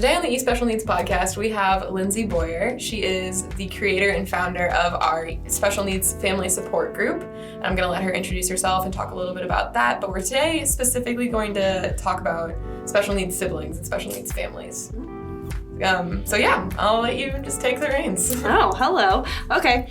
Today on the eSpecial Needs podcast, we have Lindsey Boyer. She is the creator and founder of our Special Needs Family Support Group. And I'm going to let her introduce herself and talk a little bit about that. But we're today specifically going to talk about special needs siblings and special needs families. I'll let you just take the reins. Oh, hello. Okay.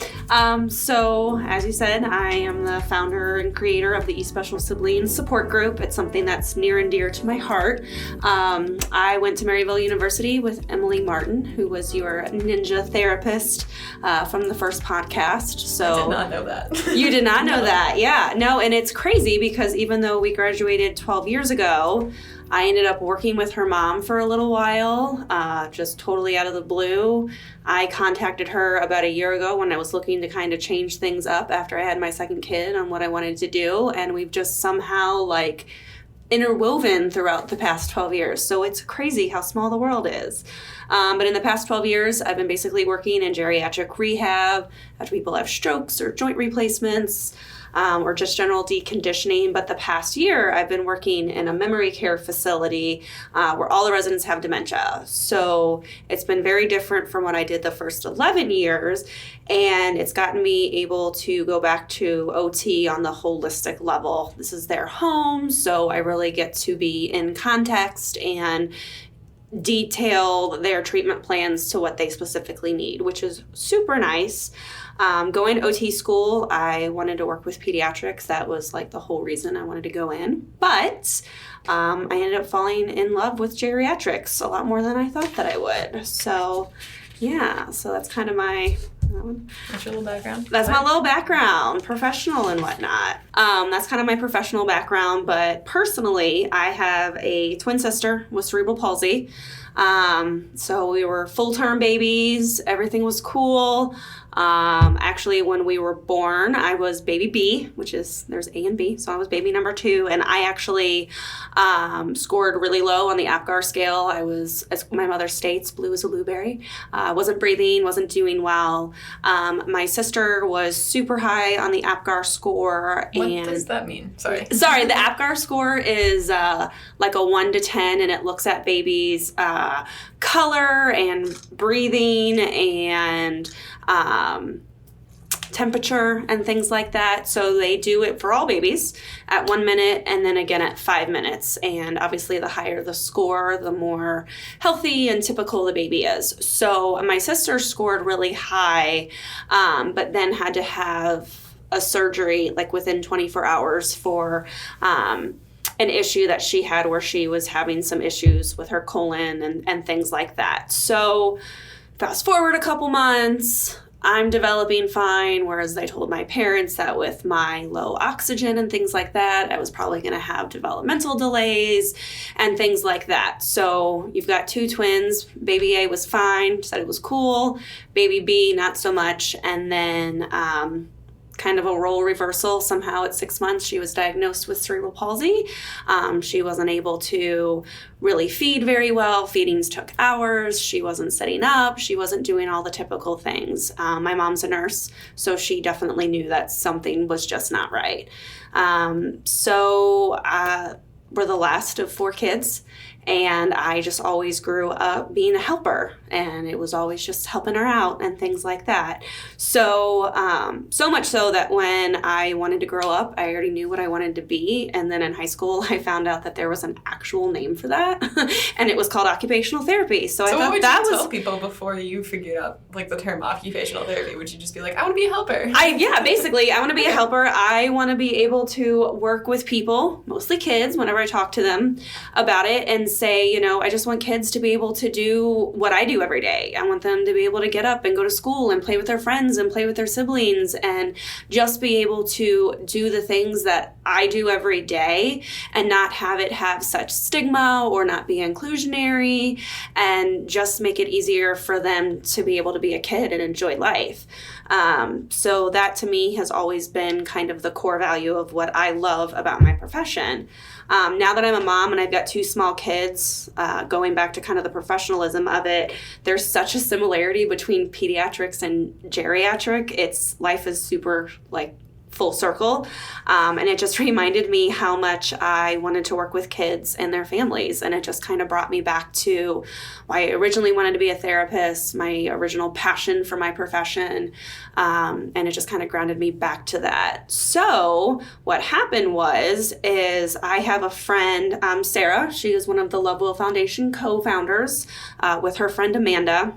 So as you said, I am the founder and creator of the eSpecial Siblings Support Group. It's something that's near and dear to my heart. I went to Maryville University with Emily Martin, who was your ninja therapist from the first podcast. So I did not know that. You did not know that. Yeah. No, and it's crazy because even though we graduated 12 years ago, I ended up working with her mom for a little while, just totally out of the blue. I contacted her about a year ago when I was looking to kind of change things up after I had my second kid on what I wanted to do. And we've just somehow interwoven throughout the past 12 years. So it's crazy how small the world is. But in the past 12 years, I've been basically working in geriatric rehab after people have strokes or joint replacements. Or just general deconditioning. But the past year, I've been working in a memory care facility where all the residents have dementia. So it's been very different from what I did the first 11 years. And it's gotten me able to go back to OT on the holistic level. This is their home, so I really get to be in context and detail their treatment plans to what they specifically need, which is super nice. Going to OT school, I wanted to work with pediatrics. That was the whole reason I wanted to go in. But I ended up falling in love with geriatrics a lot more than I thought that I would. So, yeah, so that's kind of my... That's your little background? That's my little background, professional and whatnot. That's kind of my professional background, but personally, I have a twin sister with cerebral palsy. So we were full-term babies. Everything was cool. Actually, when we were born, I was baby B, which is, there's A and B, so I was baby number 2, and I actually scored really low on the APGAR scale. I was, as my mother states, blue as a blueberry. Wasn't breathing, wasn't doing well. My sister was super high on the APGAR score. What does that mean? Sorry, the APGAR score is like a 1 to 10, and it looks at babies' color and breathing and temperature and things like that. So they do it for all babies at 1 minute and then again at 5 minutes. And obviously the higher the score, the more healthy and typical the baby is. So my sister scored really high, but then had to have a surgery within 24 hours for an issue that she had where she was having some issues with her colon and things like that. So fast forward a couple months, I'm developing fine, whereas they told my parents that with my low oxygen and things like that, I was probably going to have developmental delays and things like that. So you've got 2 twins. Baby A was fine, said it was cool. Baby B, not so much. And then kind of a role reversal. Somehow at 6 months, she was diagnosed with cerebral palsy. She wasn't able to really feed very well. Feedings took hours. She wasn't sitting up. She wasn't doing all the typical things. My mom's a nurse, so she definitely knew that something was just not right. We're the last of 4 kids. And I just always grew up being a helper, and it was always just helping her out and things like that. So, so much so that when I wanted to grow up, I already knew what I wanted to be. And then in high school, I found out that there was an actual name for that, and it was called occupational therapy. So I thought what would that you tell people before you figured out the term occupational therapy? Would you just be like, I want to be a helper? Basically, I want to be a helper. I want to be able to work with people, mostly kids, whenever I talk to them about it, and say, I just want kids to be able to do what I do every day. I want them to be able to get up and go to school and play with their friends and play with their siblings and just be able to do the things that I do every day and not have it have such stigma or not be inclusionary, and just make it easier for them to be able to be a kid and enjoy life. So that to me has always been kind of the core value of what I love about my profession. Now that I'm a mom and I've got 2 small kids, going back to kind of the professionalism of it, there's such a similarity between pediatrics and geriatric. Life is super full circle. And it just reminded me how much I wanted to work with kids and their families. And it just kind of brought me back to why I originally wanted to be a therapist, my original passion for my profession. And it just kind of grounded me back to that. So what happened is I have a friend, Sarah. She is one of the Love Will Foundation co-founders with her friend Amanda.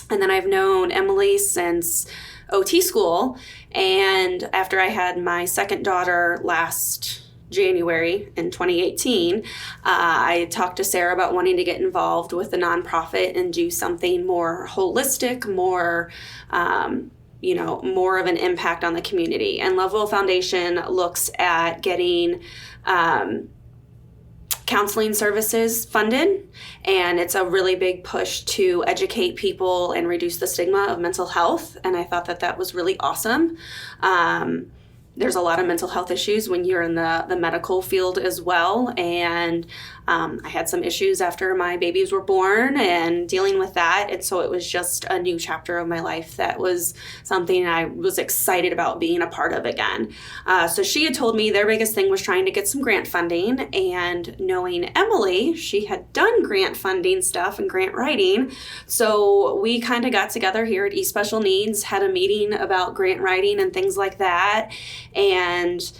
And then I've known Emily since OT school, and after I had my second daughter last January in 2018, I talked to Sarah about wanting to get involved with the nonprofit and do something more holistic, more more of an impact on the community. And Love Will Foundation looks at getting counseling services funded, and it's a really big push to educate people and reduce the stigma of mental health, and I thought that was really awesome. There's a lot of mental health issues when you're in the medical field as well, and I had some issues after my babies were born and dealing with that, and so it was just a new chapter of my life that was something I was excited about being a part of again. So she had told me their biggest thing was trying to get some grant funding, and knowing Emily, she had done grant funding stuff and grant writing, so we kind of got together here at eSpecial Needs, had a meeting about grant writing and things like that, and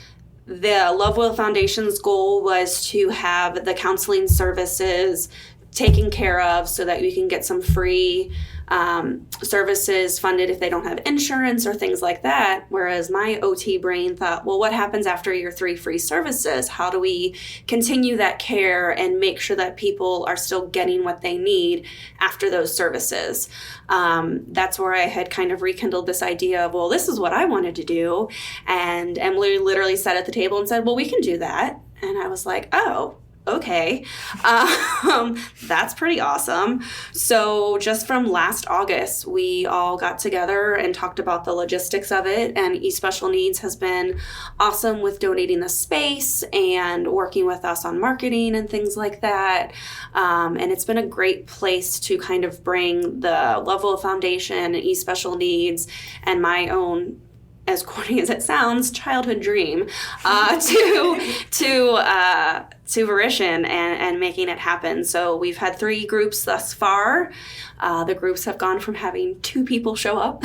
the Love Will Foundation's goal was to have the counseling services taken care of so that we can get some free services funded if they don't have insurance or things like that. Whereas my OT brain thought, well, what happens after your 3 free services? How do we continue that care and make sure that people are still getting what they need after those services? That's where I had kind of rekindled this idea of, well, this is what I wanted to do. And Emily literally sat at the table and said, well, we can do that. And I was like, oh, okay. That's pretty awesome. So just from last August, we all got together and talked about the logistics of it, and eSpecial Needs has been awesome with donating the space and working with us on marketing and things like that. And it's been a great place to kind of bring the Love Will Foundation and eSpecial Needs and my own, as corny as it sounds, childhood dream to fruition and making it happen. So we've had 3 groups thus far. The groups have gone from having 2 people show up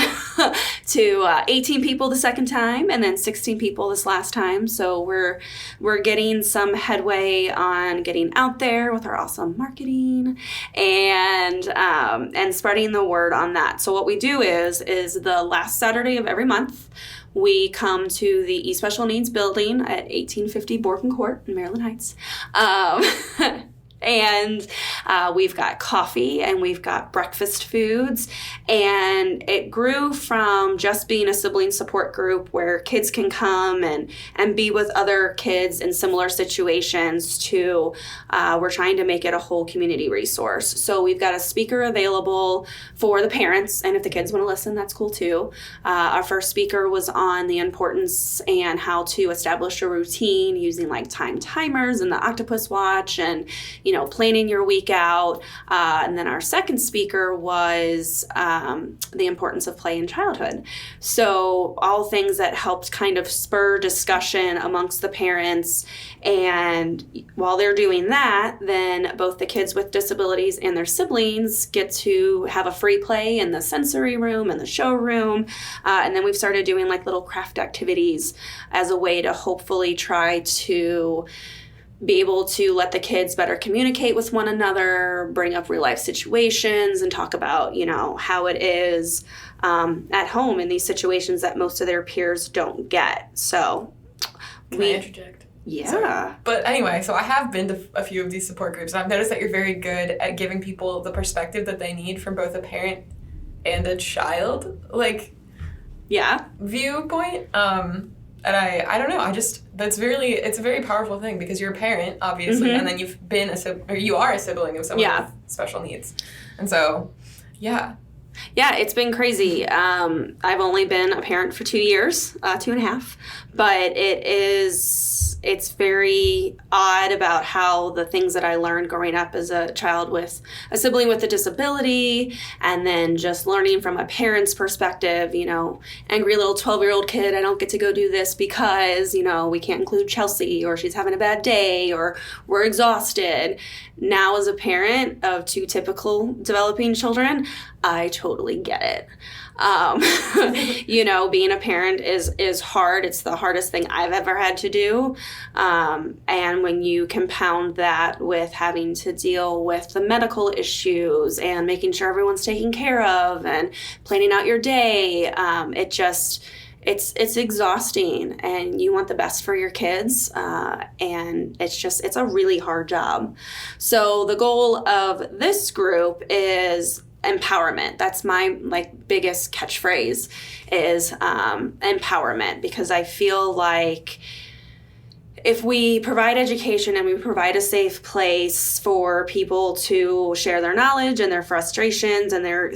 to 18 people the second time, and then 16 people this last time. So we're getting some headway on getting out there with our awesome marketing and spreading the word on that. So what we do is the last Saturday of every month, we come to the eSpecial Needs building at 1850 Borken Court in Maryland Heights. And we've got coffee and we've got breakfast foods, and it grew from just being a sibling support group where kids can come and be with other kids in similar situations to we're trying to make it a whole community resource. So we've got a speaker available for the parents, and if the kids want to listen, that's cool too. Our first speaker was on the importance and how to establish a routine using like time timers and the octopus watch and planning your week out. And then our second speaker was the importance of play in childhood. So all things that helped kind of spur discussion amongst the parents. And while they're doing that, then both the kids with disabilities and their siblings get to have a free play in the sensory room and the showroom. And then we've started doing like little craft activities as a way to hopefully try to be able to let the kids better communicate with one another, bring up real life situations, and talk about, how it is at home in these situations that most of their peers don't get. So Can I interject? Yeah. Sorry. But anyway, so I have been to a few of these support groups, and I've noticed that you're very good at giving people the perspective that they need from both a parent and a child, viewpoint. And I don't know, it's a very powerful thing because you're a parent, obviously, and then you've been you are a sibling of someone with special needs. And so, yeah. Yeah, it's been crazy. I've only been a parent for 2 years, 2.5, but it is it's very odd about how the things that I learned growing up as a child with a sibling with a disability, and then just learning from a parent's perspective, angry little 12-year-old kid, I don't get to go do this because, we can't include Chelsea, or she's having a bad day, or we're exhausted. Now, as a parent of 2 typical developing children, I totally get it. Being a parent is hard. It's the hardest thing I've ever had to do. And when you compound that with having to deal with the medical issues and making sure everyone's taken care of and planning out your day, it's exhausting, and you want the best for your kids. And it's a really hard job. So the goal of this group is empowerment. That's my biggest catchphrase is empowerment, because I feel like if we provide education and we provide a safe place for people to share their knowledge and their frustrations and their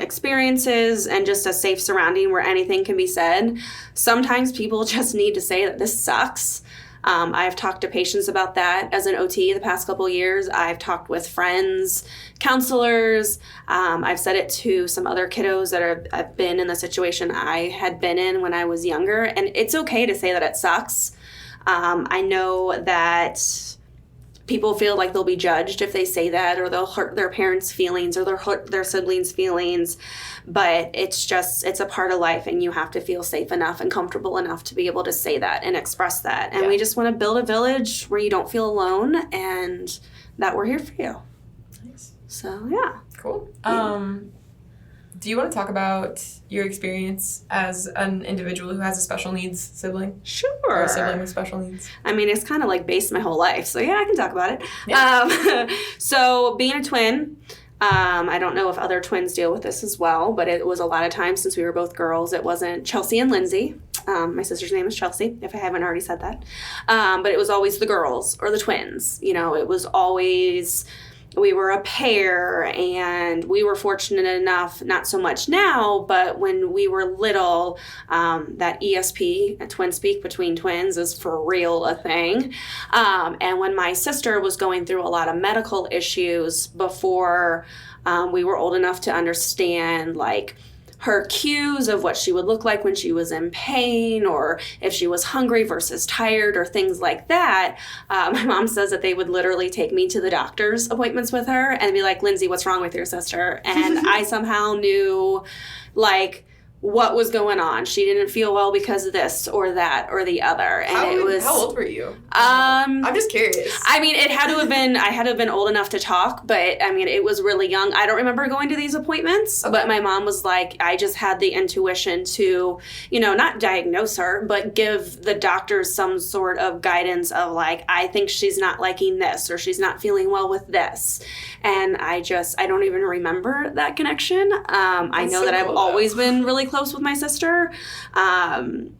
experiences, and just a safe surrounding where anything can be said, sometimes people just need to say that this sucks. I've talked to patients about that as an OT the past couple of years. I've talked with friends, counselors. I've said it to some other kiddos that have been in the situation I had been in when I was younger. And it's okay to say that it sucks. I know that people feel like they'll be judged if they say that, or they'll hurt their parents' feelings, or they'll hurt their siblings' feelings. But it's a part of life, and you have to feel safe enough and comfortable enough to be able to say that and express that. And we just want to build a village where you don't feel alone, and that we're here for you. Nice. So, yeah. Cool. Do you want to talk about your experience as an individual who has a special needs sibling? Sure. Or a sibling with special needs? I mean, it's kind of based my whole life. So, yeah, I can talk about it. Yeah. So, being a twin, I don't know if other twins deal with this as well, but it was a lot of times since we were both girls. It wasn't Chelsea and Lindsey. My sister's name is Chelsea, if I haven't already said that. But it was always the girls or the twins. It was always... We were a pair, and we were fortunate enough, not so much now, but when we were little, that ESP, twin speak between twins, is for real a thing. And when my sister was going through a lot of medical issues before we were old enough to understand, her cues of what she would look like when she was in pain, or if she was hungry versus tired, or things like that. My mom says that they would literally take me to the doctor's appointments with her and be like, Lindsey, what's wrong with your sister? And I somehow knew, what was going on. She didn't feel well because of this or that or the other. And how old were you? I'm just curious. I mean, I had to have been old enough to talk, but I mean, it was really young. I don't remember going to these appointments, but my mom was like, I just had the intuition to, not diagnose her, but give the doctors some sort of guidance of I think she's not liking this, or she's not feeling well with this. And I don't even remember that connection. I know that I've always been really close with my sister.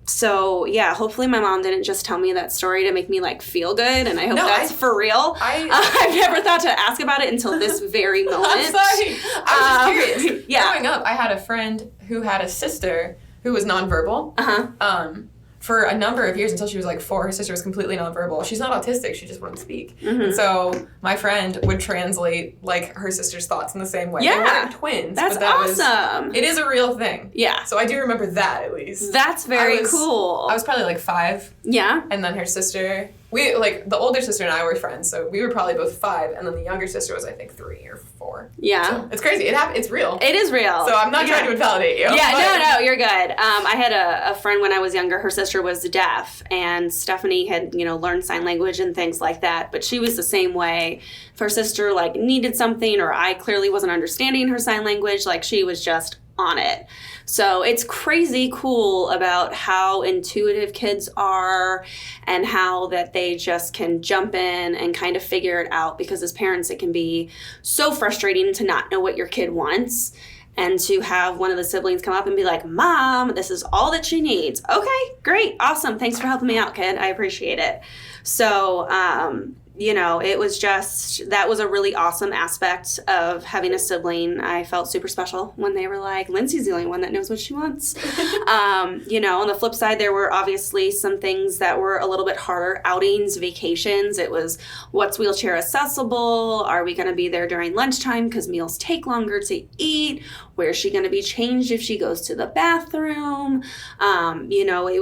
So yeah, hopefully my mom didn't just tell me that story to make me feel good, and I hope that's for real. I've never thought to ask about it until this very moment. I'm sorry. I'm just curious. Yeah. Growing up, I had a friend who had a sister who was nonverbal. For a number of years, until she was 4, her sister was completely nonverbal. She's not autistic, she just wouldn't speak. Mm-hmm. And so my friend would translate her sister's thoughts in the same way. Yeah. They weren't twins. That's but that awesome. It is a real thing. Yeah. So I do remember that, at least. That's very cool. I was probably 5. Yeah. And then her sister, the older sister and I were friends, so we were probably both 5, and then the younger sister was 3 or 4. Yeah. So it's crazy. It's real. It is real. So I'm not trying to invalidate you. Yeah, no, you're good. I had a friend when I was younger. Her sister was deaf, and Stephanie had, learned sign language and things like that, but she was the same way. If her sister, needed something, or I clearly wasn't understanding her sign language, she was just on it. So it's crazy cool about how intuitive kids are, and how that they just can jump in and kind of figure it out, because as parents it can be so frustrating to not know what your kid wants, and to have one of the siblings come up and be like, Mom, this is all that she needs. Okay, great, awesome, thanks for helping me out, kid, I appreciate it. So it was just, that was a really awesome aspect of having a sibling. I felt super special when they were like, Lindsey's the only one that knows what she wants. On the flip side, there were obviously some things that were a little bit harder. Outings, vacations. It was, what's wheelchair accessible? Are we going to be there during lunchtime because meals take longer to eat? Where's she going to be changed if she goes to the bathroom? It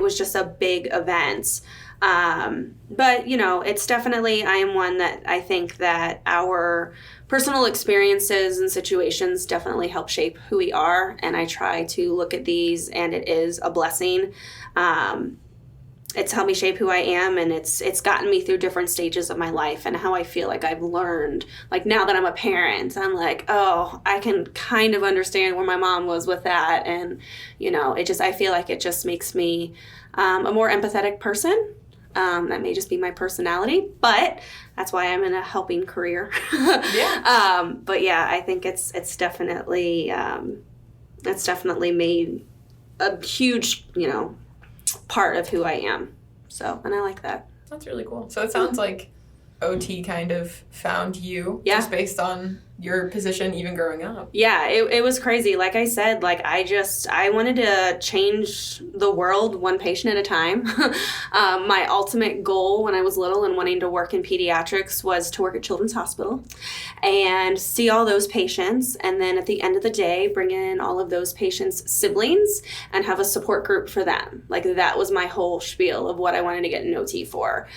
was just a big event. But it's definitely, I am one that I think that our personal experiences and situations definitely help shape who we are. And I try to look at these, and it is a blessing. It's helped me shape who I am, and it's gotten me through different stages of my life and how I feel like I've learned. Like now that I'm a parent, I'm like, oh, I can kind of understand where my mom was with that. And, I feel like it just makes me a more empathetic person. That may just be my personality, but that's why I'm in a helping career. Yeah. But yeah, I think it's definitely made a huge, part of who I am. So, and I like that. That's really cool. So it sounds like OT kind of found you just based on your position even growing up. Yeah, it was crazy. Like I said, I wanted to change the world one patient at a time. My ultimate goal when I was little and wanting to work in pediatrics was to work at Children's Hospital and see all those patients. And then at the end of the day, bring in all of those patients' siblings and have a support group for them. Like that was my whole spiel of what I wanted to get an OT for.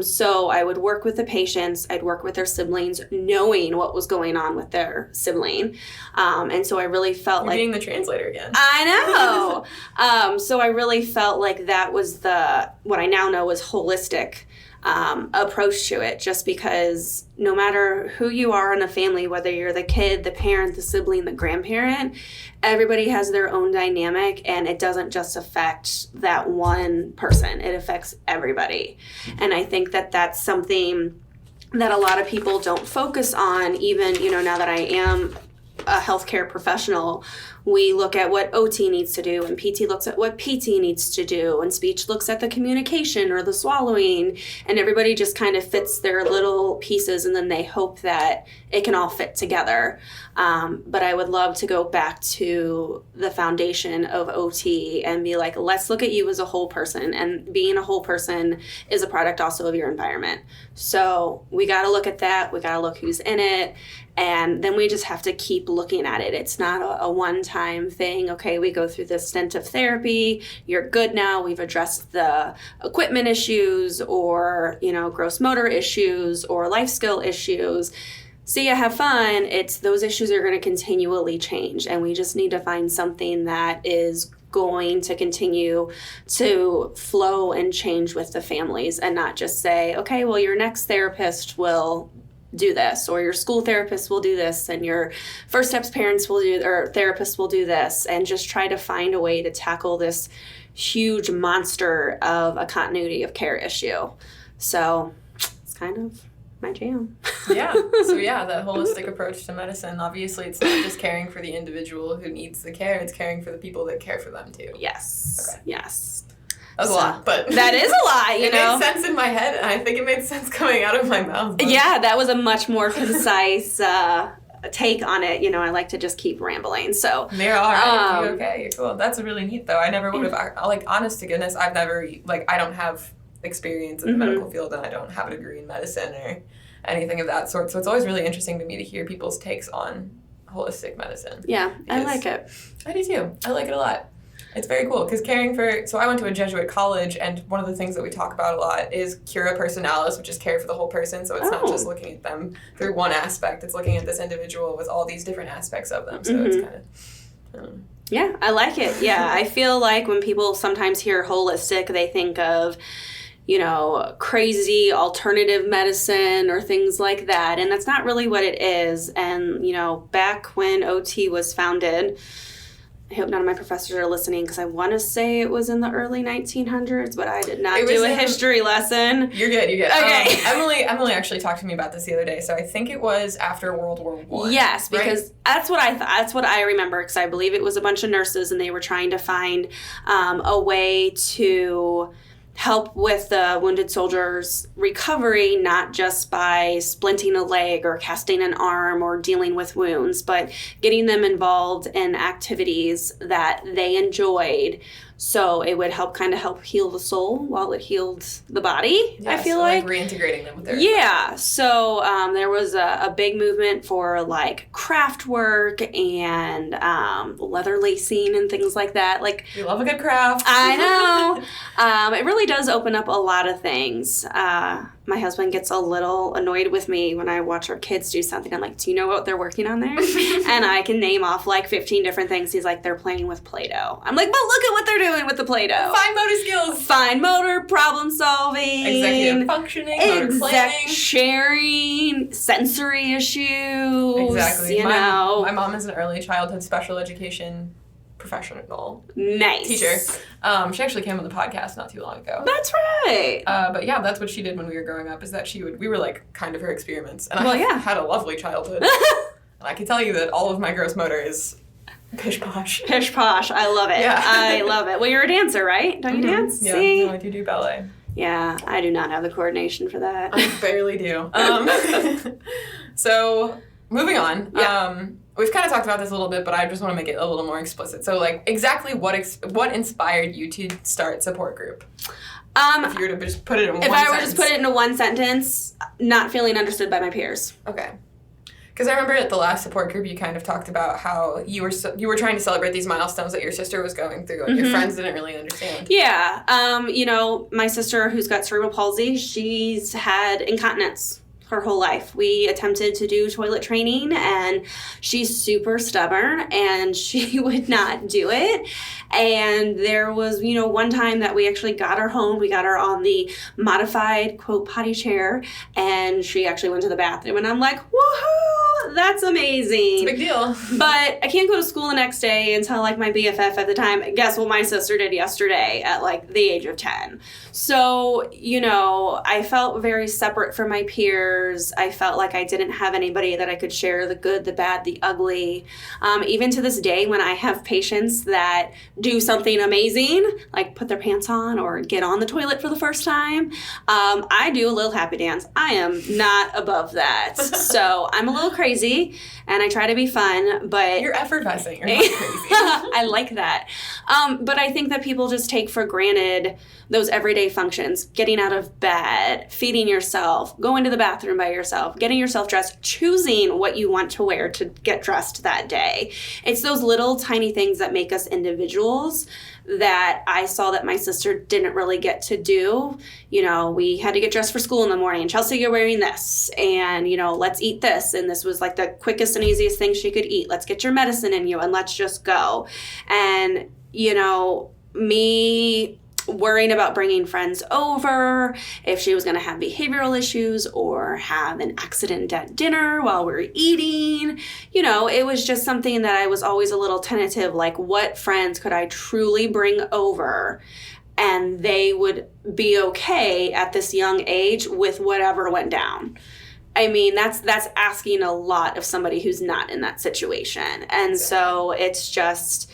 So I would work with the patients. I'd work with their siblings, knowing what was going on with their sibling. And so I really felt You're being the translator again. I know. So I really felt like that was what I now know is holistic approach to it, just because no matter who you are in a family, whether you're the kid, the parent, the sibling, the grandparent, everybody has their own dynamic, and it doesn't just affect that one person. It affects everybody. And I think that that's something that a lot of people don't focus on, even, now that I am a healthcare professional. We look at what OT needs to do, and PT looks at what PT needs to do, and speech looks at the communication or the swallowing, and everybody just kind of fits their little pieces, and then they hope that it can all fit together. But I would love to go back to the foundation of OT and be like, let's look at you as a whole person, and being a whole person is a product also of your environment. So we got to look at that. We got to look who's in it. And then we just have to keep looking at it. It's not a one-time thing. Okay, we go through this stint of therapy. You're good now. We've addressed the equipment issues or, gross motor issues or life skill issues. See ya, have fun. It's those issues are going to continually change. And we just need to find something that is going to continue to flow and change with the families, and not just say, okay, well, your next therapist will do this, or your school therapist will do this, and your First Steps parents will do, or therapists will do this, and just try to find a way to tackle this huge monster of a continuity of care issue. So it's kind of my jam. Yeah. So yeah, that holistic approach to medicine, obviously it's not just caring for the individual who needs the care, it's caring for the people that care for them too. Yes. Okay. Yes. That's a lot, but that is a lot, it made sense in my head, and I think it made sense coming out of my mouth. But. Yeah, that was a much more concise take on it. I like to just keep rambling. So there are. Okay, cool. That's really neat, though. I never would have. Honest to goodness, I've never I don't have experience in the medical field, and I don't have a degree in medicine or anything of that sort. So it's always really interesting to me to hear people's takes on holistic medicine. Yeah, I like it. I do too. I like it a lot. It's very cool because so I went to a Jesuit college, and one of the things that we talk about a lot is cura personalis, which is care for the whole person. So it's not just looking at them through one aspect. It's looking at this individual with all these different aspects of them. So it's kind of... Yeah, I like it. Yeah, I feel like when people sometimes hear holistic, they think of, crazy alternative medicine or things like that. And that's not really what it is. And, back when OT was founded, I hope none of my professors are listening because I want to say it was in the early 1900s, but I did not do a history lesson. You're good. Okay. Emily actually talked to me about this the other day, so I think it was after World War I. Yes, because that's what I remember, because I believe it was a bunch of nurses and they were trying to find a way to help with the wounded soldier's recovery, not just by splinting a leg or casting an arm or dealing with wounds, but getting them involved in activities that they enjoyed. So it would help heal the soul while it healed the body, yes, I feel like reintegrating them with their Yeah. So there was a big movement for like craft work and leather lacing and things like that. Like, we love a good craft. I know. It really does open up a lot of things. My husband gets a little annoyed with me when I watch our kids do something. I'm like, do you know what they're working on there? And I can name off like 15 different things. He's like, they're playing with Play-Doh. I'm like, but look at what they're doing with the Play-Doh. Fine motor skills. Fine motor, problem solving. Executive functioning, motor planning. Sharing, sensory issues. Exactly. You know. My mom is an early childhood special education professional nice teacher. She actually came on the podcast not too long ago. That's right. But yeah, that's what she did when we were growing up, is that we were like kind of her experiments. And Well, I yeah. had a lovely childhood. And I can tell you that all of my gross motor is pish posh. Pish posh. I love it. Yeah. I love it. Well, you're a dancer, right? Don't you dance? Yeah, See? no, I do ballet. Yeah, I do not have the coordination for that. I barely do. So, moving on. Yeah. We've kind of talked about this a little bit, but I just want to make it a little more explicit. So, like, exactly what inspired you to start support group? If you were to just put it in one sentence. If I were to just put it into one sentence, not feeling understood by my peers. Okay. Because I remember at the last support group, you kind of talked about how you were trying to celebrate these milestones that your sister was going through, and your friends didn't really understand. Yeah. You know, my sister, who's got cerebral palsy, she's had incontinence her whole life. We attempted to do toilet training, and she's super stubborn, and she would not do it. And there was, you know, one time that we actually got her home. We got her on the modified, quote, potty chair, and she actually went to the bathroom. And I'm like, woohoo, that's amazing. It's a big deal. But I can't go to school the next day and tell, like, my BFF at the time, guess what my sister did yesterday at, like, the age of 10. So, you know, I felt very separate from my peers. I felt like I didn't have anybody that I could share the good, the bad, the ugly. Even to this day, when I have patients that do something amazing, like put their pants on or get on the toilet for the first time, I do a little happy dance. I am not above that. So I'm a little crazy, and I try to be fun, but... You're effervescing. You're not crazy. I like that. But I think that people just take for granted those everyday functions: getting out of bed, feeding yourself, going to the bathroom by yourself, getting yourself dressed, choosing what you want to wear to get dressed that day. It's those little tiny things that make us individuals that I saw that my sister didn't really get to do. You know, we had to get dressed for school in the morning. Chelsea, you're wearing this, and, you know, let's eat this. And this was like the quickest and easiest thing she could eat. Let's get your medicine in you and let's just go. And, you know, me worrying about bringing friends over, if she was going to have behavioral issues or have an accident at dinner while we're eating. You know, it was just something that I was always a little tentative, like, what friends could I truly bring over and they would be okay at this young age with whatever went down. I mean, that's asking a lot of somebody who's not in that situation. And so it's just...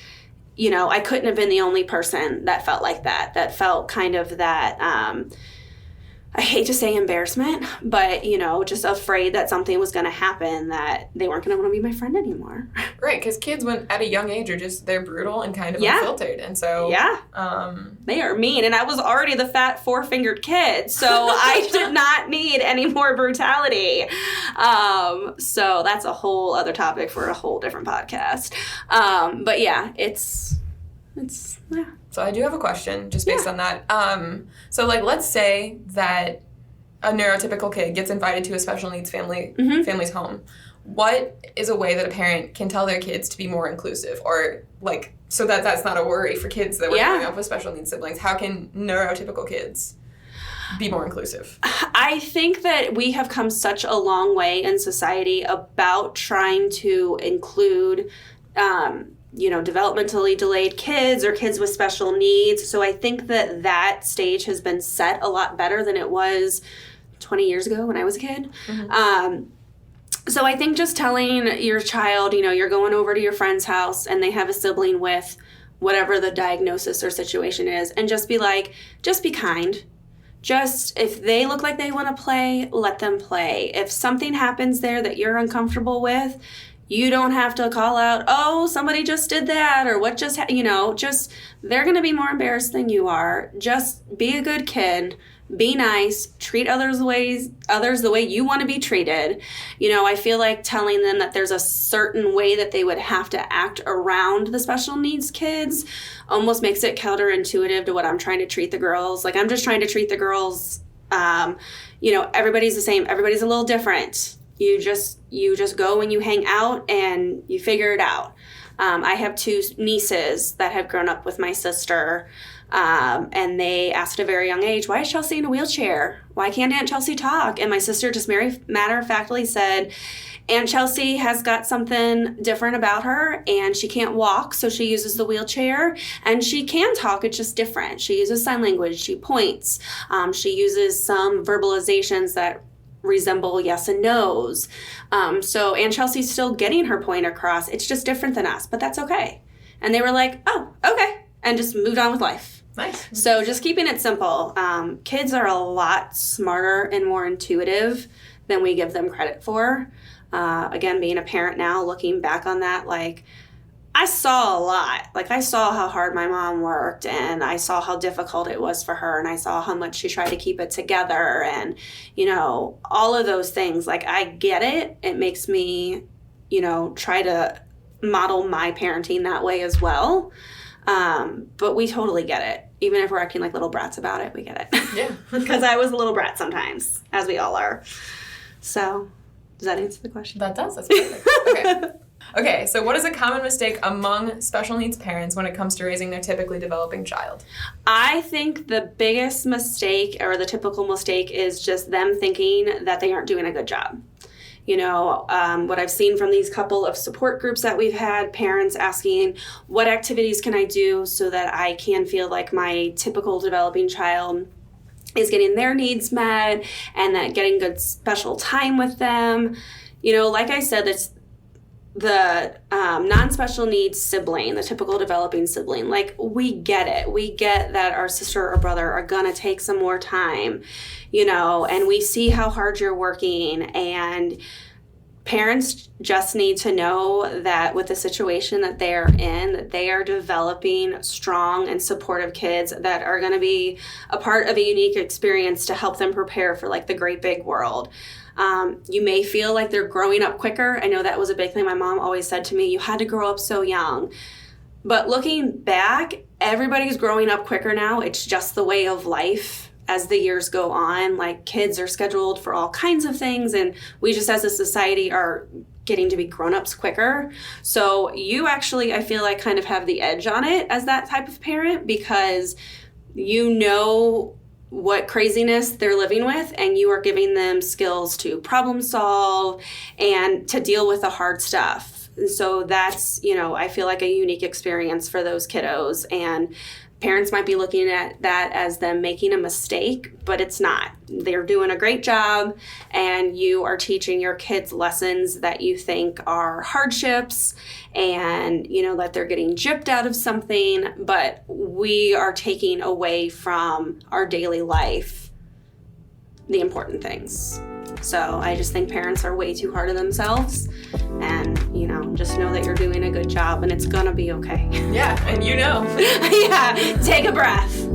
You know, I couldn't have been the only person that felt like that felt kind of that, I hate to say embarrassment, but, you know, just afraid that something was going to happen, that they weren't going to want to be my friend anymore. Right, because kids when at a young age are just, they're brutal and kind of unfiltered. And so... Yeah. They are mean. And I was already the fat four-fingered kid, so I did not need any more brutality. So that's a whole other topic for a whole different podcast. But yeah, it's yeah. So I do have a question just based on that. So, like, let's say that a neurotypical kid gets invited to a special needs family's home. What is a way that a parent can tell their kids to be more inclusive, or, like, so that that's not a worry for kids that were growing up with special needs siblings? How can neurotypical kids be more inclusive? I think that we have come such a long way in society about trying to include you know, developmentally delayed kids or kids with special needs. So I think that stage has been set a lot better than it was 20 years ago when I was a kid. So I think just telling your child, you know, you're going over to your friend's house and they have a sibling with whatever the diagnosis or situation is, and just be kind. Just, if they look like they want to play, let them play. If something happens there that you're uncomfortable with, you don't have to call out, oh, somebody just did that, or what just, just, they're going to be more embarrassed than you are. Just be a good kid, be nice, treat others the way you want to be treated. I feel like telling them that there's a certain way that they would have to act around the special needs kids almost makes it counterintuitive to what I'm trying to treat the girls. Like, I'm just trying to treat the girls, everybody's the same, everybody's a little different. You just go and you hang out and you figure it out. I have 2 nieces that have grown up with my sister, and they asked at a very young age, why is Chelsea in a wheelchair? Why can't Aunt Chelsea talk? And my sister just matter-of-factly said, Aunt Chelsea has got something different about her, and she can't walk, so she uses the wheelchair, and she can talk, it's just different. She uses sign language, she points, she uses some verbalizations that resemble yes and no's. So Aunt Chelsea's still getting her point across. It's just different than us, but that's okay. And they were like, oh, okay, and just moved on with life. Nice. So just keeping it simple. Kids are a lot smarter and more intuitive than we give them credit for. Again, being a parent now, looking back on that, I saw a lot. I saw how hard my mom worked, and I saw how difficult it was for her, and I saw how much she tried to keep it together, and, all of those things. I get it. It makes me, try to model my parenting that way as well. But we totally get it. Even if we're acting like little brats about it, we get it. Yeah. Because I was a little brat sometimes, as we all are. So, does that answer the question? That does. That's perfect. Okay, so what is a common mistake among special needs parents when it comes to raising their typically developing child? I think the biggest mistake, or the typical mistake, is just them thinking that they aren't doing a good job. What I've seen from these couple of support groups that we've had, parents asking, what activities can I do so that I can feel like my typical developing child is getting their needs met, and that getting good special time with them. Like I said, it's the non-special needs sibling, the typical developing sibling. We get it. We get that our sister or brother are going to take some more time, and we see how hard you're working, and parents just need to know that with the situation that they're in, that they are developing strong and supportive kids that are going to be a part of a unique experience to help them prepare for the great big world. You may feel like they're growing up quicker. I know that was a big thing my mom always said to me, you had to grow up so young. But looking back, everybody's growing up quicker now. It's just the way of life as the years go on. Kids are scheduled for all kinds of things, and we just as a society are getting to be grown-ups quicker. So you actually, I feel like, kind of have the edge on it as that type of parent, because what craziness they're living with, and you are giving them skills to problem solve and to deal with the hard stuff. And so that's, I feel like a unique experience for those kiddos, and parents might be looking at that as them making a mistake, but it's not. They're doing a great job, and you are teaching your kids lessons that you think are hardships, and that they're getting gypped out of something, but we are taking away from our daily life the important things. So I just think parents are way too hard on themselves, and just know that you're doing a good job, and it's gonna be okay. Yeah, and yeah, take a breath.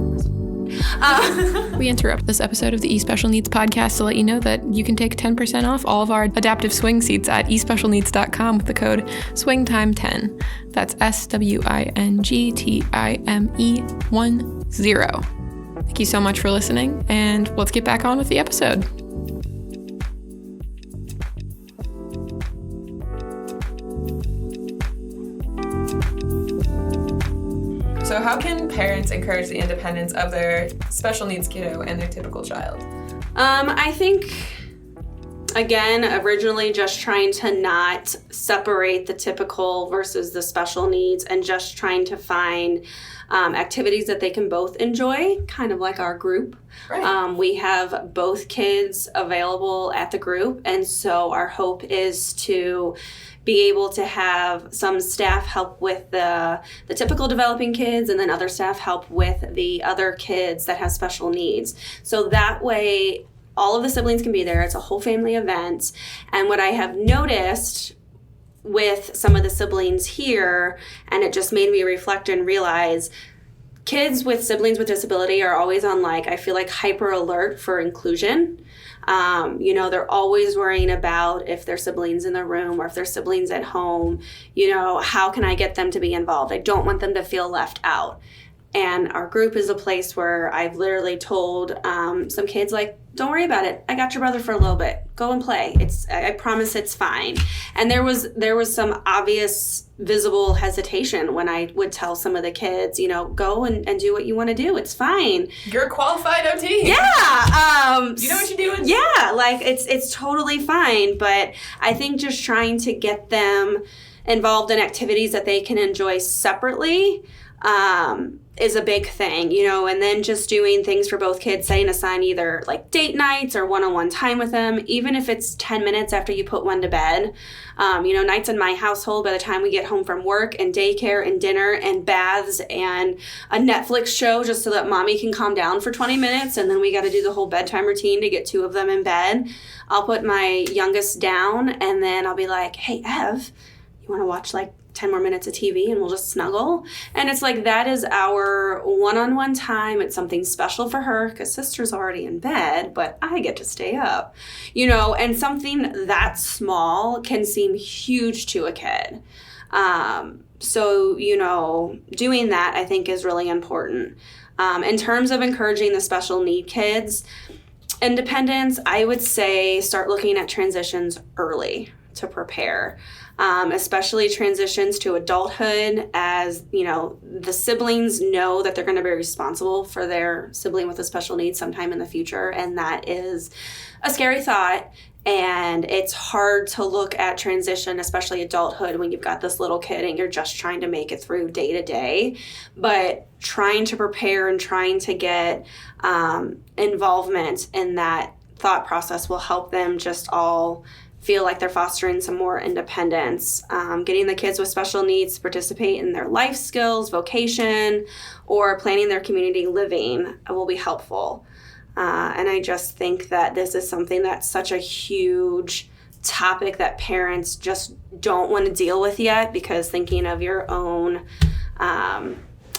We interrupt this episode of the eSpecial Needs podcast to let you know that you can take 10% off all of our adaptive swing seats at eSpecialneeds.com with the code SWINGTIME10. That's SWINGTIME10. Thank you so much for listening, and let's get back on with the episode. So how can parents encourage the independence of their special needs kiddo and their typical child? I think, again, originally just trying to not separate the typical versus the special needs, and just trying to find activities that they can both enjoy, kind of like our group. Right. We have both kids available at the group, and so our hope is to be able to have some staff help with the typical developing kids, and then other staff help with the other kids that have special needs. So that way, all of the siblings can be there. It's a whole family event. And what I have noticed with some of the siblings here, and it just made me reflect and realize, kids with siblings with disability are always on, like, I feel like hyper alert for inclusion. You know, they're always worrying about if their siblings in the room or if their siblings at home, you know, how can I get them to be involved? I don't want them to feel left out. And our group is a place where I've literally told some kids, like, don't worry about it. I got your brother for a little bit. Go and play. I promise it's fine. And there was some obvious visible hesitation when I would tell some of the kids, you know, go and do what you want to do. It's fine. You're a qualified OT. Yeah. You know what you're doing? Yeah. Like, it's totally fine. But I think just trying to get them involved in activities that they can enjoy separately is a big thing, you know, and then just doing things for both kids, setting aside either like date nights or one-on-one time with them, even if it's 10 minutes after you put one to bed. You know, nights in my household, by the time we get home from work and daycare and dinner and baths and a Netflix show just so that mommy can calm down for 20 minutes, and then we got to do the whole bedtime routine to get two of them in bed. I'll put my youngest down, and then I'll be like, hey, Ev, you want to watch like 10 more minutes of TV and we'll just snuggle? And it's like, that is our one-on-one time. It's something special for her because sister's already in bed, but I get to stay up, you know, and something that small can seem huge to a kid. So, you know, doing that I think is really important. In terms of encouraging the special need kids, independence, I would say start looking at transitions early to prepare. Especially transitions to adulthood, as, you know, the siblings know that they're going to be responsible for their sibling with a special need sometime in the future, and that is a scary thought. And it's hard to look at transition, especially adulthood, when you've got this little kid and you're just trying to make it through day to day. But trying to prepare and trying to get involvement in that thought process will help them just all feel like they're fostering some more independence. Getting the kids with special needs to participate in their life skills, vocation, or planning their community living will be helpful. And I just think that this is something that's such a huge topic that parents just don't want to deal with yet, because thinking of your own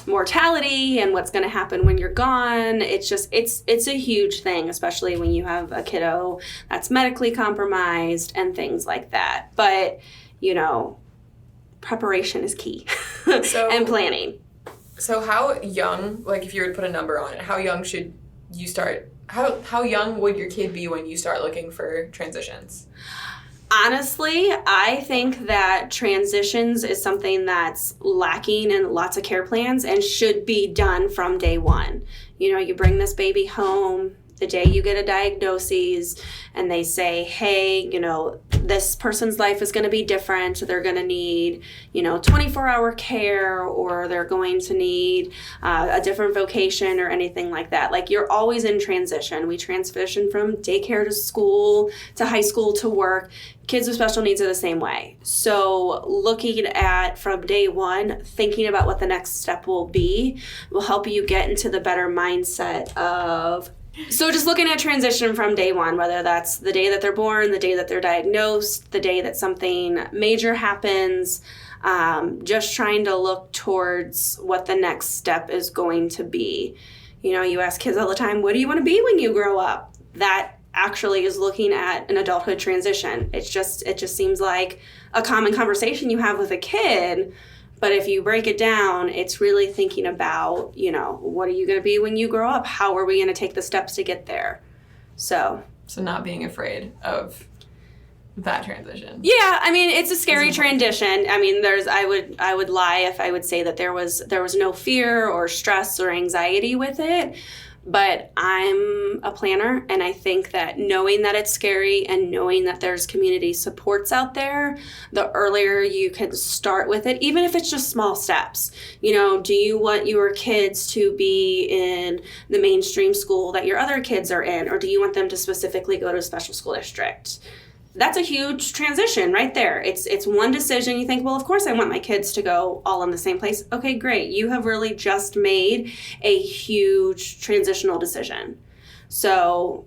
mortality and what's going to happen when you're gone, it's a huge thing, especially when you have a kiddo that's medically compromised and things like that. But, you know, preparation is key. And planning. So how young, like if you were to put a number on it, how young should you start, how young would your kid be when you start looking for transitions? Honestly, I think that transitions is something that's lacking in lots of care plans and should be done from day one. You know, you bring this baby home the day you get a diagnosis, and they say, hey, you know, this person's life is going to be different. They're going to need, you know, 24-hour care, or they're going to need a different vocation or anything like that. Like, you're always in transition. We transition from daycare to school to high school to work. Kids with special needs are the same way. So looking at from day one, thinking about what the next step will be, will help you get into the better mindset of, so just looking at transition from day one, whether that's the day that they're born, the day that they're diagnosed, the day that something major happens, just trying to look towards what the next step is going to be. You know, you ask kids all the time, what do you want to be when you grow up? That actually is looking at an adulthood transition. It just seems like a common conversation you have with a kid. But if you break it down, it's really thinking about, you know, what are you going to be when you grow up? How are we going to take the steps to get there? So not being afraid of that transition. Yeah, I mean, it's a scary transition. I mean, I would lie if I would say that there was no fear or stress or anxiety with it. But I'm a planner, and I think that knowing that it's scary and knowing that there's community supports out there, the earlier you can start with it, even if it's just small steps. You know, do you want your kids to be in the mainstream school that your other kids are in, or do you want them to specifically go to a special school district? that's a huge transition right there. It's one decision. You think, well, of course I want my kids to go all in the same place. Okay, great. You have really just made a huge transitional decision. So,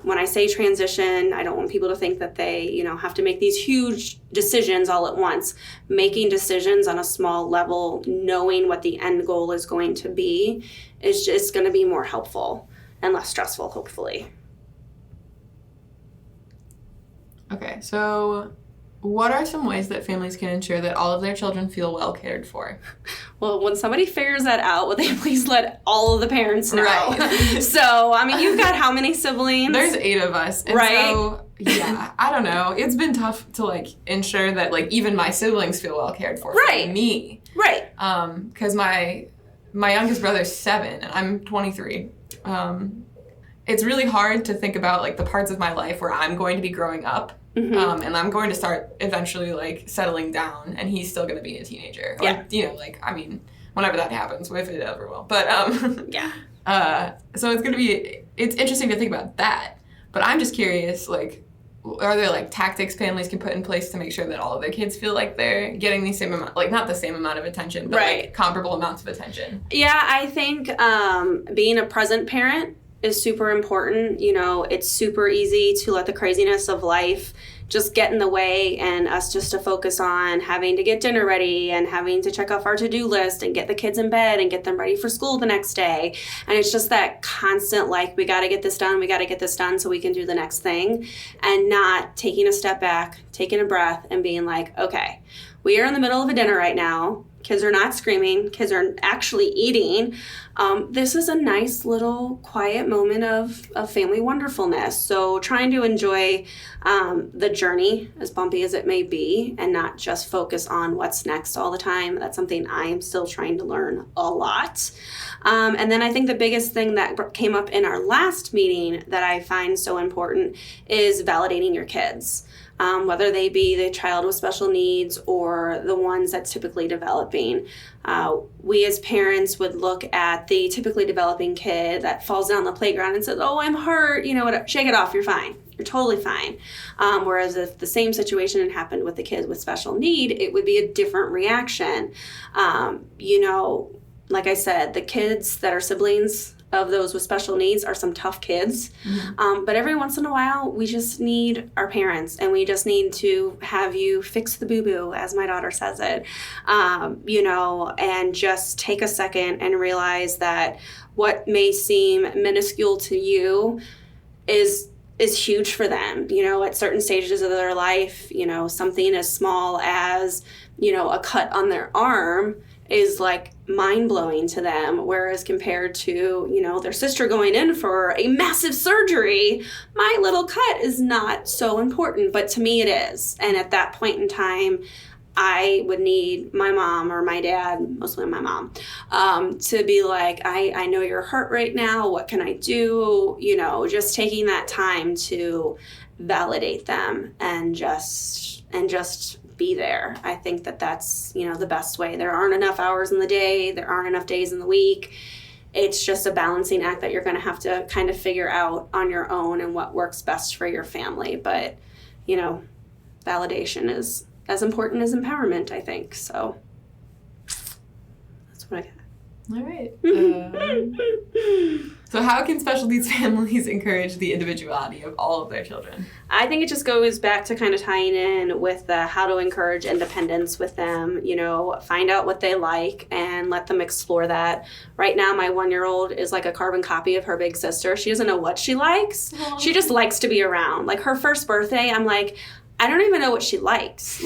when I say transition, I don't want people to think that they, have to make these huge decisions all at once. Making decisions on a small level, knowing what the end goal is going to be, is just going to be more helpful and less stressful, hopefully. Okay, so what are some ways that families can ensure that all of their children feel well cared for? Well, when somebody figures that out, would they please let all of the parents know? Right. So, you've got how many siblings? There's 8 of us. And right? So, yeah, I don't know. It's been tough to, ensure that, even my siblings feel well cared for. Right. For me. Right. Because my youngest brother's 7, and I'm 23. It's really hard to think about, the parts of my life where I'm going to be growing up. Mm-hmm. And I'm going to start eventually, settling down, and he's still going to be a teenager. Yeah. Whenever that happens, if it ever will. But, yeah. So it's interesting to think about that. But I'm just curious, are there, tactics families can put in place to make sure that all of their kids feel like they're getting the same amount, not the same amount of attention, but, right. Comparable amounts of attention? Yeah, I think being a present parent is super important. It's super easy to let the craziness of life just get in the way and us just to focus on having to get dinner ready and having to check off our to-do list and get the kids in bed and get them ready for school the next day. And it's just that constant, we got to get this done so we can do the next thing, and not taking a step back, taking a breath and being like, okay, we are in the middle of a dinner right now. Kids are not screaming. Kids are actually eating. This is a nice little quiet moment of family wonderfulness. So trying to enjoy the journey, as bumpy as it may be, and not just focus on what's next all the time. That's something I am still trying to learn a lot. And then I think the biggest thing that came up in our last meeting that I find so important is validating your kids. Whether they be the child with special needs or the ones that's typically developing. We as parents would look at the typically developing kid that falls down the playground and says, oh, I'm hurt, shake it off, you're fine. You're totally fine. Whereas if the same situation had happened with the kids with special need, it would be a different reaction. Like I said, the kids that are siblings of those with special needs are some tough kids. Mm-hmm. But every once in a while, we just need our parents, and we just need to have you fix the boo-boo, as my daughter says it, and just take a second and realize that what may seem minuscule to you is huge for them. At certain stages of their life, something as small as, a cut on their arm is mind-blowing to them, whereas compared to, their sister going in for a massive surgery, my little cut is not so important, but to me it is. And at that point in time, I would need my mom or my dad, mostly my mom, to be like, I know you're hurt right now, what can I do? Just taking that time to validate them and just be there. I think that's, the best way. There aren't enough hours in the day. There aren't enough days in the week. It's just a balancing act that you're going to have to kind of figure out on your own and what works best for your family. But, validation is as important as empowerment, I think. So that's what I got. All right. So how can special needs families encourage the individuality of all of their children? I think it just goes back to kind of tying in with how to encourage independence with them, find out what they like and let them explore that. Right now, my 1-year-old is like a carbon copy of her big sister. She doesn't know what she likes. Aww. She just likes to be around. Her first birthday, I'm like, I don't even know what she likes.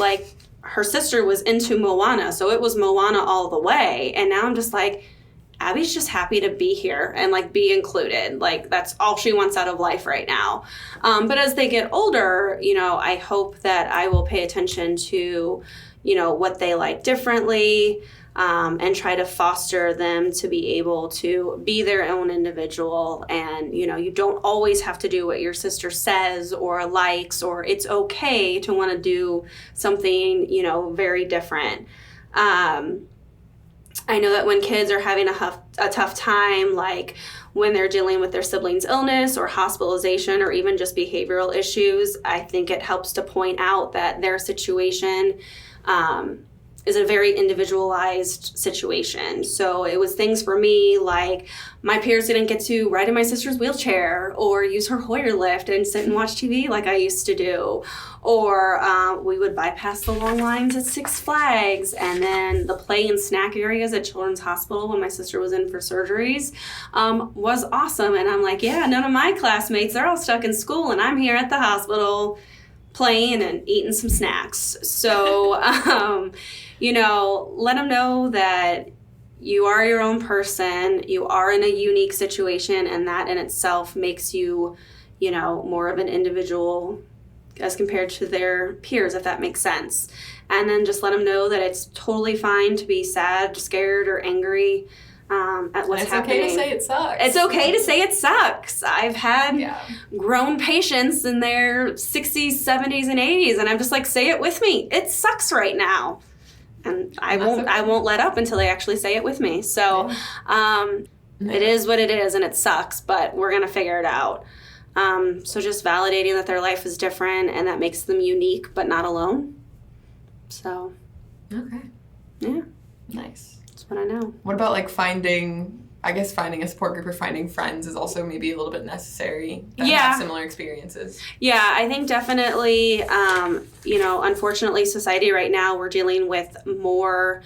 Her sister was into Moana, so it was Moana all the way. And now I'm just like, Abby's just happy to be here and be included. That's all she wants out of life right now. But as they get older, I hope that I will pay attention to, what they like differently, and try to foster them to be able to be their own individual. And, you don't always have to do what your sister says or likes, or it's okay to want to do something, very different. I know that when kids are having a tough time, like when they're dealing with their sibling's illness or hospitalization or even just behavioral issues, I think it helps to point out that their situation is a very individualized situation. So it was things for me like my peers didn't get to ride in my sister's wheelchair or use her Hoyer lift and sit and watch TV like I used to do. Or we would bypass the long lines at Six Flags, and then the play and snack areas at Children's Hospital when my sister was in for surgeries was awesome. And I'm like, yeah, none of my classmates, they're all stuck in school and I'm here at the hospital playing and eating some snacks. So, let them know that you are your own person, you are in a unique situation, and that in itself makes you, more of an individual as compared to their peers, if that makes sense. And then just let them know that it's totally fine to be sad, scared, or angry at what's happening. It's okay to say it sucks. It's okay to say it sucks. I've had grown patients in their 60s, 70s, and 80s, and I'm just like, say it with me. It sucks right now. And I won't let up until they actually say it with me. So it is what it is, and it sucks, but we're going to figure it out. So just validating that their life is different and that makes them unique but not alone. So. Okay. Yeah. Nice. That's what I know. What about like finding a support group or finding friends is also maybe a little bit necessary that have similar experiences? Yeah, I think definitely, unfortunately society right now, we're dealing with more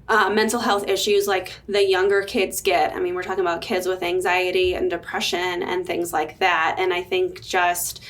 mental health issues like the younger kids get. I mean, we're talking about kids with anxiety and depression and things like that. And I think just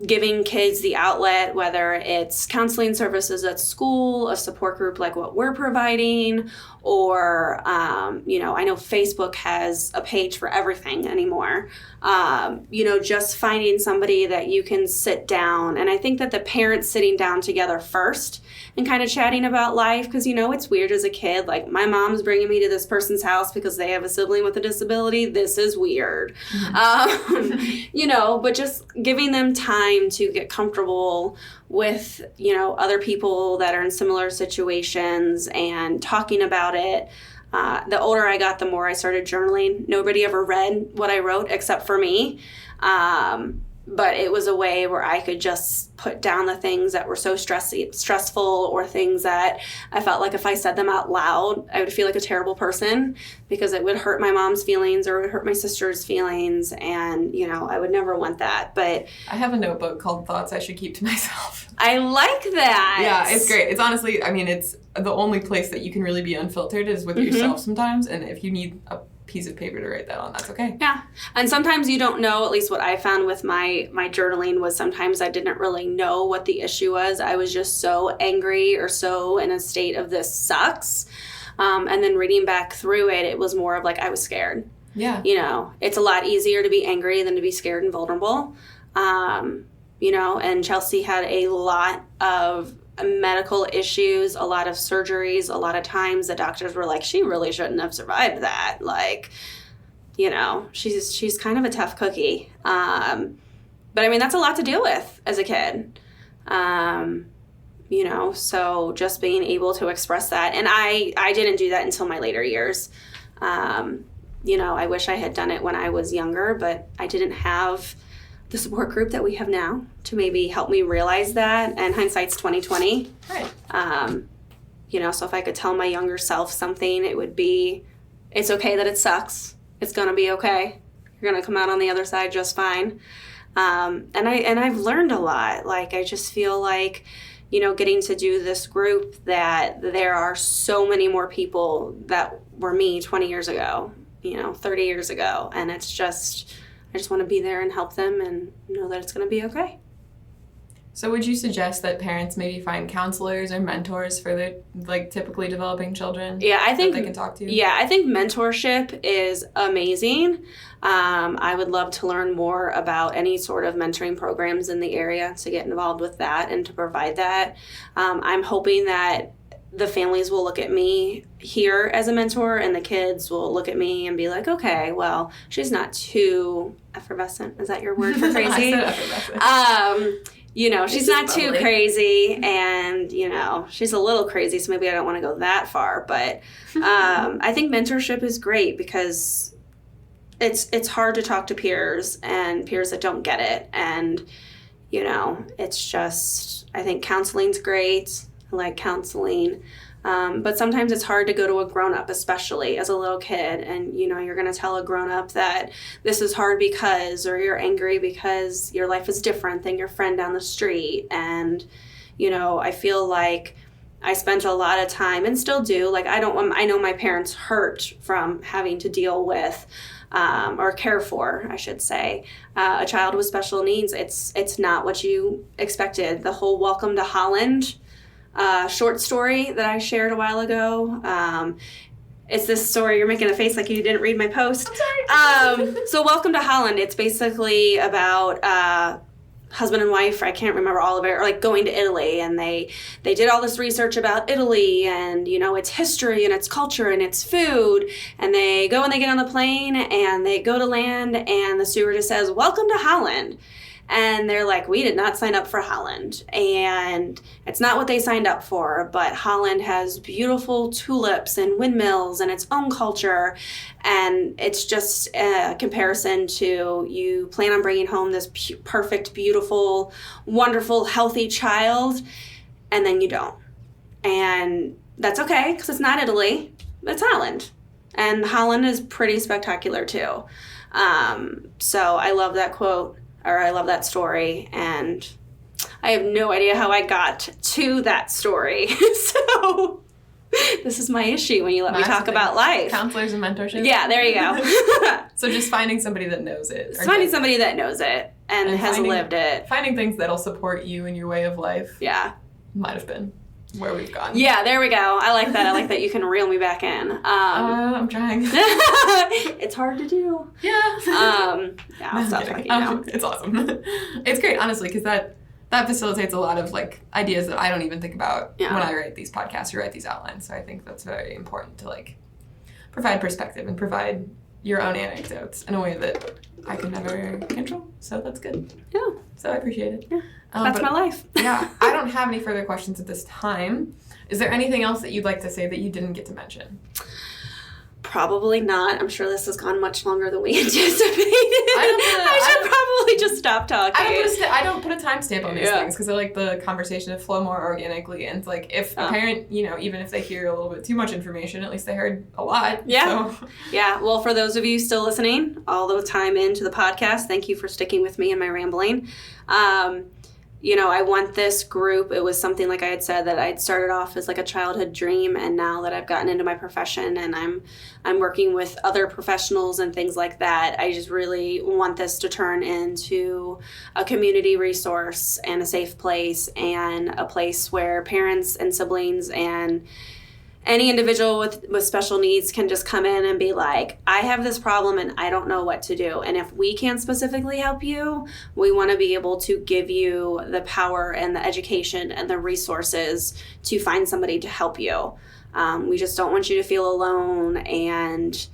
giving kids the outlet, whether it's counseling services at school, a support group like what we're providing, or, I know Facebook has a page for everything anymore. Just finding somebody that you can sit down. And I think that the parents sitting down together first and kind of chatting about life, because, it's weird as a kid. Like, my mom's bringing me to this person's house because they have a sibling with a disability. This is weird. But just giving them time to get comfortable with, other people that are in similar situations and talking about it. The older I got, the more I started journaling. Nobody ever read what I wrote except for me. But it was a way where I could just put down the things that were so stressful, or things that I felt like if I said them out loud, I would feel like a terrible person because it would hurt my mom's feelings or it would hurt my sister's feelings. And, I would never want that. But I have a notebook called Thoughts I Should Keep to Myself. I like that. Yeah, it's great. It's honestly, it's the only place that you can really be unfiltered is with yourself sometimes. And if you need a piece of paper to write that on, that's okay. Yeah. And sometimes you don't know, at least what I found with my journaling was sometimes I didn't really know what the issue was. I was just so angry or so in a state of this sucks. And then reading back through it, it was more of like I was scared. Yeah. It's a lot easier to be angry than to be scared and vulnerable. And Chelsea had a lot of medical issues, a lot of surgeries. A lot of times the doctors were like, she really shouldn't have survived that. Like, she's kind of a tough cookie. But that's a lot to deal with as a kid. So just being able to express that. And I didn't do that until my later years. I wish I had done it when I was younger, but I didn't have the support group that we have now to maybe help me realize that. And hindsight's 20/20. Right. So if I could tell my younger self something, it would be, it's okay that it sucks. It's gonna be okay. You're gonna come out on the other side just fine. And I've learned a lot. Like, I just feel like, getting to do this group, that there are so many more people that were me 20 years ago, 30 years ago. And it's just, I just want to be there and help them and know that it's going to be okay. So would you suggest that parents maybe find counselors or mentors for their typically developing children? Yeah, I think that they can talk to. Yeah, I think mentorship is amazing. I would love to learn more about any sort of mentoring programs in the area to get involved with that and to provide that. I'm hoping that the families will look at me here as a mentor, and the kids will look at me and be like, okay, well, she's not too effervescent. Is that your word for crazy? I said effervescent. she's not too crazy, and, she's a little crazy, so maybe I don't want to go that far. But I think mentorship is great because it's hard to talk to peers and peers that don't get it. And, it's just, I think counseling's great. I like counseling. But sometimes it's hard to go to a grown-up, especially as a little kid, and you're going to tell a grown-up that this is hard because, or you're angry because your life is different than your friend down the street. And I feel like I spent a lot of time, and still do, like I know my parents hurt from having to deal with or care for, I should say, a child with special needs. It's not what you expected. The whole Welcome to Holland short story that I shared a while ago. It's this story. You're making a face like you didn't read my post. I'm sorry. So Welcome to Holland, it's basically about husband and wife, I can't remember all of it, or like going to Italy, and they did all this research about Italy and its history and its culture and its food, and they go and they get on the plane and they go to land, and the stewardess says, "Welcome to Holland." And they're like, "We did not sign up for Holland." And it's not what they signed up for, but Holland has beautiful tulips and windmills and its own culture. And it's just a comparison to, you plan on bringing home this perfect, beautiful, wonderful, healthy child, and then you don't. And that's okay, because it's not Italy, it's Holland. And Holland is pretty spectacular too. So I love that quote. Or I love that story, and I have no idea how I got to that story. So this is my issue when you let me talk about life. Counselors and mentorship. Yeah, there you go. So just finding somebody that knows it. Finding somebody that knows it and has lived it. Finding things that'll support you in your way of life. Yeah. Might have been where we've gone. Yeah, there we go. I like that. I like that you can reel me back in. I'm trying. It's hard to do. Yeah. I'll stop talking now. It's awesome. It's great, honestly, because that facilitates a lot of ideas that I don't even think about when I write these podcasts or write these outlines. So I think that's very important to provide perspective and provide your own anecdotes in a way that I can never control. So that's good. Yeah. So I appreciate it. Yeah. That's my life. Yeah. I don't have any further questions at this time. Is there anything else that you'd like to say that you didn't get to mention? Probably not. I'm sure this has gone much longer than we anticipated. I should probably just stop talking. I don't put a timestamp on these things because I like the conversation to flow more organically. And it's if a parent, even if they hear a little bit too much information, at least they heard a lot. Yeah. So. Yeah. Well, for those of you still listening, all the time into the podcast, thank you for sticking with me and my rambling. I want this group. It was something, like I had said, that I'd started off as a childhood dream, and now that I've gotten into my profession and I'm working with other professionals and things like that, I just really want this to turn into a community resource and a safe place, and a place where parents and siblings and any individual with special needs can just come in and be like, I have this problem and I don't know what to do. And if we can't specifically help you, we want to be able to give you the power and the education and the resources to find somebody to help you. We just don't want you to feel alone. And,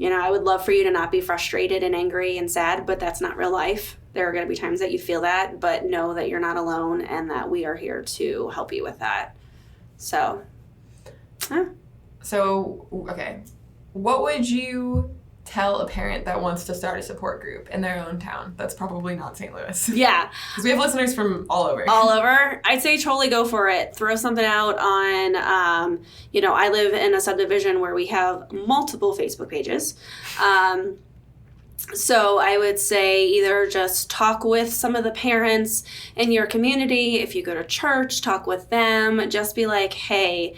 I would love for you to not be frustrated and angry and sad, but that's not real life. There are going to be times that you feel that, but know that you're not alone and that we are here to help you with that. So... So, okay, what would you tell a parent that wants to start a support group in their own town that's probably not St. Louis? Yeah. Because we have listeners from all over. All over? I'd say totally go for it. Throw something out on, I live in a subdivision where we have multiple Facebook pages. So I would say either just talk with some of the parents in your community. If you go to church, talk with them. Just be like, hey,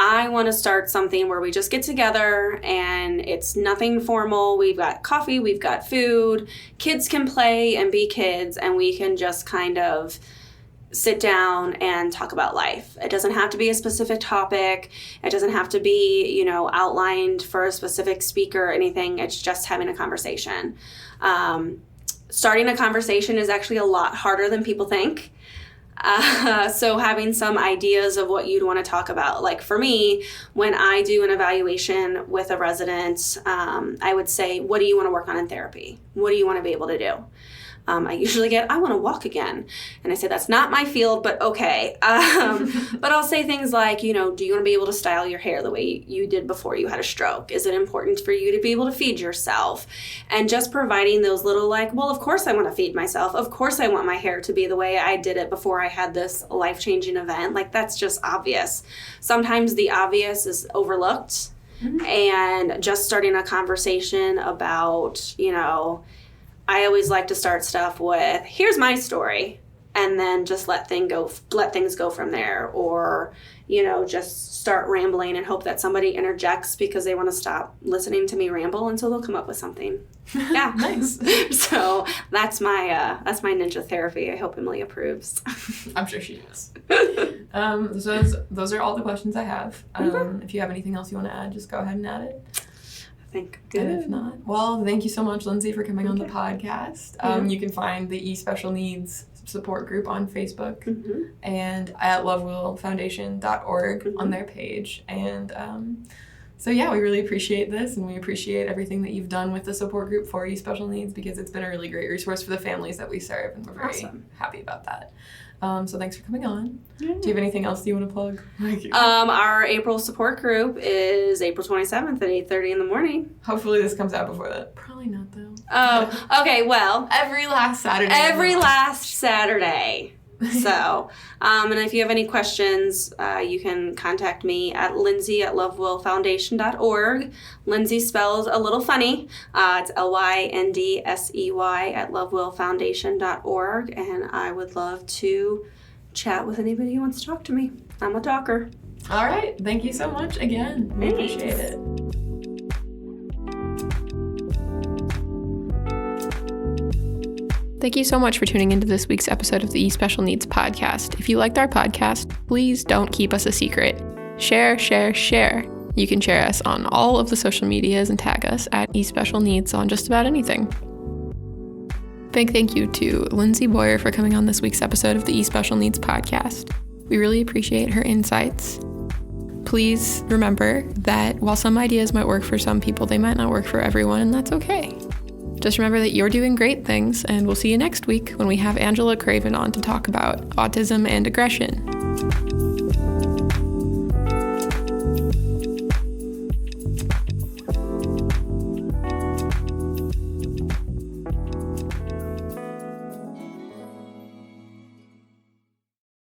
I want to start something where we just get together and it's nothing formal. We've got coffee, we've got food, kids can play and be kids, and we can just kind of sit down and talk about life. It doesn't have to be a specific topic. It doesn't have to be, outlined for a specific speaker or anything. It's just having a conversation. Starting a conversation is actually a lot harder than people think. So having some ideas of what you'd want to talk about. Like for me, when I do an evaluation with a resident, I would say, what do you want to work on in therapy? What do you want to be able to do? I usually get, I want to walk again. And I say, that's not my field, but okay. But I'll say things like, do you want to be able to style your hair the way you did before you had a stroke? Is it important for you to be able to feed yourself? And just providing those little well, of course I want to feed myself. Of course I want my hair to be the way I did it before I had this life-changing event. That's just obvious. Sometimes the obvious is overlooked. Mm-hmm. And just starting a conversation about, I always like to start stuff with, here's my story, and then just let things go from there, or, just start rambling and hope that somebody interjects because they want to stop listening to me ramble, and so they'll come up with something. Yeah. Nice. So that's my ninja therapy. I hope Emily approves. I'm sure she does. So those are all the questions I have. If you have anything else you want to add, just go ahead and add it. I think good. And if not, well, thank you so much, Lindsey, for coming on the podcast. You can find the eSpecial Needs support group on Facebook and at lovewillfoundation.org on their page. And so yeah, we really appreciate this, and we appreciate everything that you've done with the support group for eSpecial Needs, because it's been a really great resource for the families that we serve, and we're very happy about that. So thanks for coming on. Do you have anything else you want to plug? Our April support group is April 27th at 8:30 in the morning. Hopefully this comes out before that. Probably not, though. Oh, okay, well. Every last Saturday. So, and if you have any questions, you can contact me at Lyndsey@lovewillfoundation.org. Lindsey spells a little funny. It's Lyndsey at lovewillfoundation.org, and I would love to chat with anybody who wants to talk to me. I'm a talker. All right. Thank you so much again. We appreciate it. Thank you so much for tuning into this week's episode of the eSpecial Needs podcast. If you liked our podcast, please don't keep us a secret. Share, share, share. You can share us on all of the social medias and tag us at eSpecial Needs on just about anything. Big thank you to Lyndsey Boyer for coming on this week's episode of the eSpecial Needs podcast. We really appreciate her insights. Please remember that while some ideas might work for some people, they might not work for everyone, and that's okay. Just remember that you're doing great things, and we'll see you next week when we have Angela Craven on to talk about autism and aggression.